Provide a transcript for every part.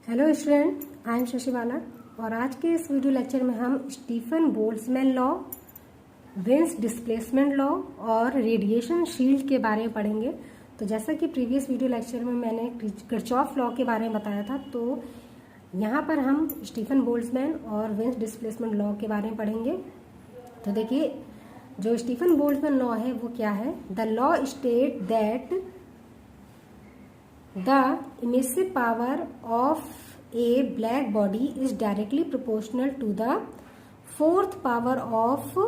Hello student, I am Shashibala और आज के इस वीडियो लेक्चर में हम Stephen Boltzmann law, wins displacement law और रेडिएशन शील्ड के बारे में पढ़ेंगे। तो जैसा कि प्रीवियस वीडियो लेक्चर में मैंने किरचॉफ लॉ के बारे में बताया था, तो यहाँ पर हम स्टीफन बोल्ट्जमैन और विंस डिस्प्लेसमेंट लॉ के बारे में पढ़ेंगे। तो देखिए, जो स्टीफन बोल्ट्जमैन लॉ है वो क्या है। The law state that the emissive power of a black body is directly proportional to the fourth power of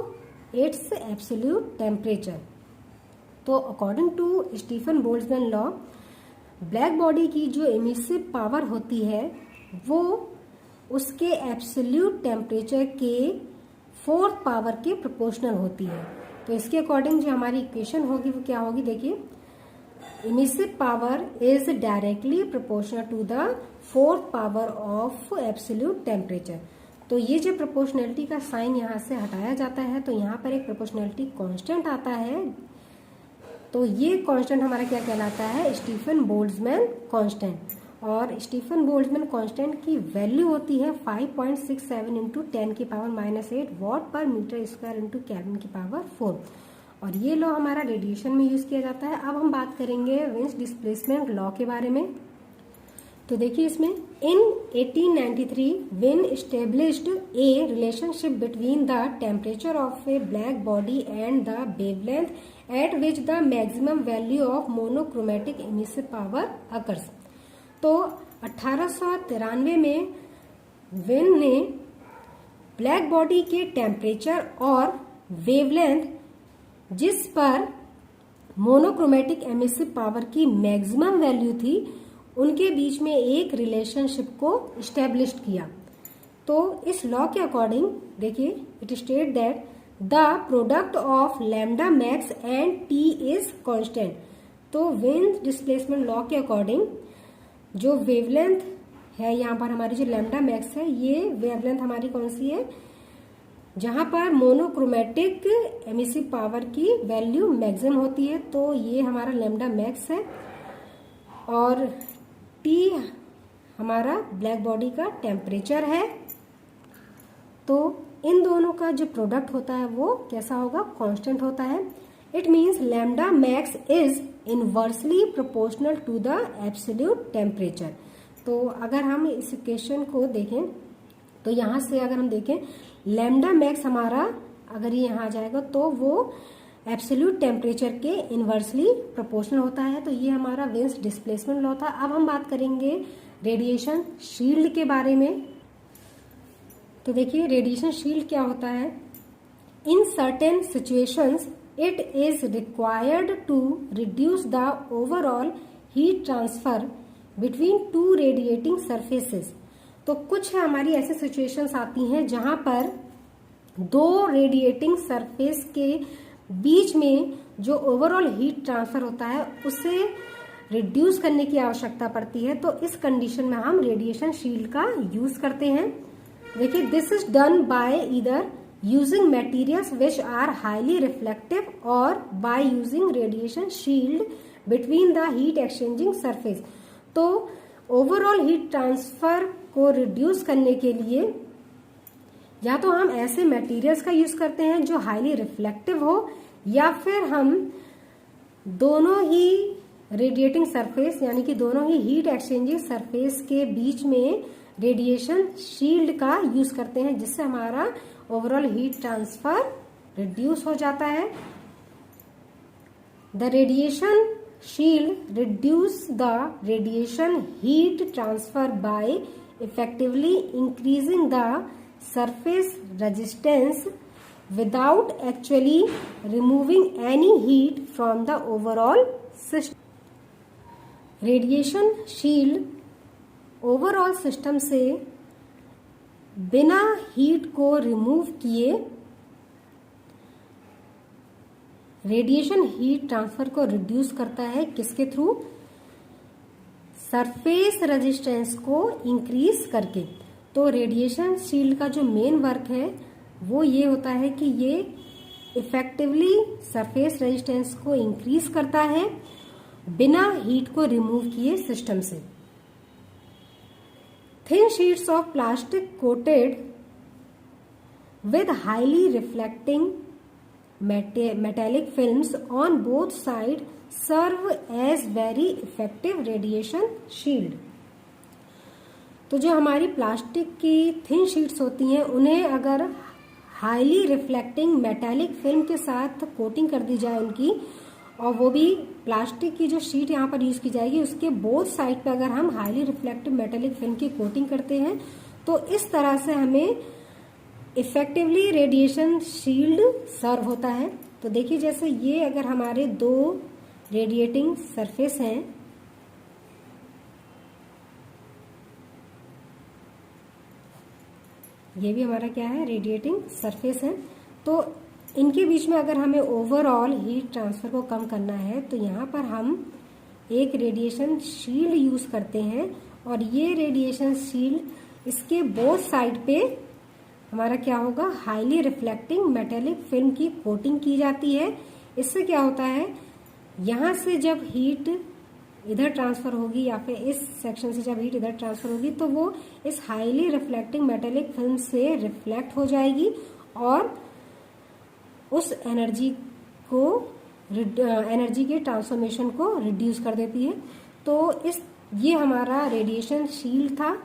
its absolute temperature। तो according to Stefan Boltzmann law, black body की जो emissive power होती है वो उसके absolute temperature के fourth power के proportional होती है। तो इसके अकॉर्डिंग जो हमारी इक्वेशन होगी वो क्या होगी, देखिए, emissive power is directly proportional to the fourth power of absolute temperature। तो ये जो प्रोपोर्शनैलिटी का साइन यहाँ से हटाया जाता है तो यहाँ पर एक प्रोपोर्शनैलिटी कांस्टेंट आता है। तो ये कांस्टेंट हमारा क्या कहलाता है, स्टीफन बोल्ट्जमैन कांस्टेंट। और स्टीफन बोल्ट्जमैन कांस्टेंट की वैल्यू होती है 5.67 इंटू 10⁻⁻8 वॉट पर मीटर स्क्वायर इंटू केल्विन की पावर 4। और ये लॉ हमारा रेडिएशन में यूज किया जाता है। अब हम बात करेंगे विंस डिस्प्लेसमेंट लॉ के बारे में। तो देखिए, इसमें इन 1893 win established A relationship between the temperature of A black body and the wavelength eight which the maximum value of monochromatic emissive power occurs. तो 1893 में विन ने ब्लैक बॉडी के टेम्परेचर और वेवलेंथ जिस पर मोनोक्रोमेटिक एमिसिव पावर की maximum value थी उनके बीच में एक रिलेशनशिप को इस्टेब्लिश किया। तो इस लॉ के अकॉर्डिंग देखिए, it state that the product of lambda max and T is constant. तो विंस डिस्प्लेसमेंट लॉ के अकॉर्डिंग जो वेवलेंथ है, यहाँ पर हमारी जो लैम्डा मैक्स है, ये वेवलेंथ हमारी कौन सी है, जहां पर मोनोक्रोमेटिक एमिसिव पावर की वैल्यू मैक्सिमम होती है। तो ये हमारा लैम्डा मैक्स है और टी हमारा ब्लैक बॉडी का टेम्परेचर है। तो इन दोनों का जो प्रोडक्ट होता है वो कैसा होगा, कांस्टेंट होता है। It means lambda max is inversely proportional to the absolute temperature. तो अगर हम इस इक्वेशन को देखें तो यहां से अगर हम देखें, लैम्डा मैक्स हमारा अगर ये यहाँ आ जाएगा तो वो एब्सोल्यूट टेम्परेचर के इनवर्सली प्रोपोर्शनल होता है। तो ये हमारा विंस डिस्प्लेसमेंट लॉ था। अब हम बात करेंगे रेडिएशन शील्ड के बारे में। तो देखिए, रेडिएशन शील्ड क्या होता है। In certain situations it is required to reduce the overall heat transfer between two radiating surfaces. तो कुछ हमारी ऐसी सिचुएशंस आती हैं जहां पर दो रेडिएटिंग सरफेस के बीच में जो ओवरऑल हीट ट्रांसफर होता है उसे रिड्यूस करने की आवश्यकता पड़ती है। तो इस कंडीशन में हम रेडिएशन शील्ड का यूज करते हैं। देखिए, this is done by either using materials which are highly reflective और by using radiation shield between the heat exchanging surface. तो ओवरऑल हीट ट्रांसफर को रिड्यूस करने के लिए या तो हम ऐसे मटेरियल्स का यूज करते हैं जो हाईली रिफ्लेक्टिव हो, या फिर हम दोनों ही रेडिएटिंग सरफेस यानी कि दोनों ही हीट एक्सचेंजिंग सरफेस के बीच में रेडिएशन शील्ड का यूज करते हैं, जिससे हमारा ओवरऑल हीट ट्रांसफर रिड्यूस हो जाता है। The radiation shield reduce the radiation heat transfer by effectively increasing the surface resistance without actually removing any heat from the overall system। Radiation shield overall system से बिना heat को remove किए radiation heat transfer को reduce करता है। किसके through, surface resistance को increase करके। तो रेडिएशन शील्ड का जो मेन वर्क है वो ये होता है कि ये इफेक्टिवली सरफेस रेजिस्टेंस को इंक्रीज करता है बिना हीट को रिमूव किए सिस्टम से। Thin sheets of plastic coated with highly reflecting metallic films on both sides serve as very effective radiation shield. तो जो हमारी प्लास्टिक की थिन शीट्स होती हैं उन्हें अगर हाईली रिफ्लेक्टिंग मेटालिक फिल्म के साथ कोटिंग कर दी जाए उनकी, और वो भी प्लास्टिक की जो शीट यहाँ पर यूज की जाएगी उसके बोथ साइड पे अगर हम हाईली रिफ्लेक्टिव मेटालिक फिल्म की कोटिंग करते हैं तो इस तरह से हमें इफेक्टिवली रेडिएशन शील्ड सर्व होता है। तो देखिए जैसे ये अगर हमारे दो रेडिएटिंग सरफेस हैं, ये भी हमारा क्या है, रेडिएटिंग सरफेस है, तो इनके बीच में अगर हमें ओवरऑल हीट ट्रांसफर को कम करना है तो यहाँ पर हम एक रेडिएशन शील्ड यूज करते हैं, और ये रेडिएशन शील्ड इसके बोथ साइड पे हमारा क्या होगा, हाईली रिफ्लेक्टिंग मेटेलिक फिल्म की कोटिंग की जाती है। इससे क्या होता है, यहां से जब हीट इधर ट्रांसफर होगी या फिर इस सेक्शन से जब हीट इधर ट्रांसफर होगी तो वो इस हाईली रिफ्लेक्टिंग मेटेलिक फिल्म से रिफ्लेक्ट हो जाएगी और उस एनर्जी के ट्रांसफॉर्मेशन को रिड्यूस कर देती है। तो ये हमारा रेडिएशन शील्ड था।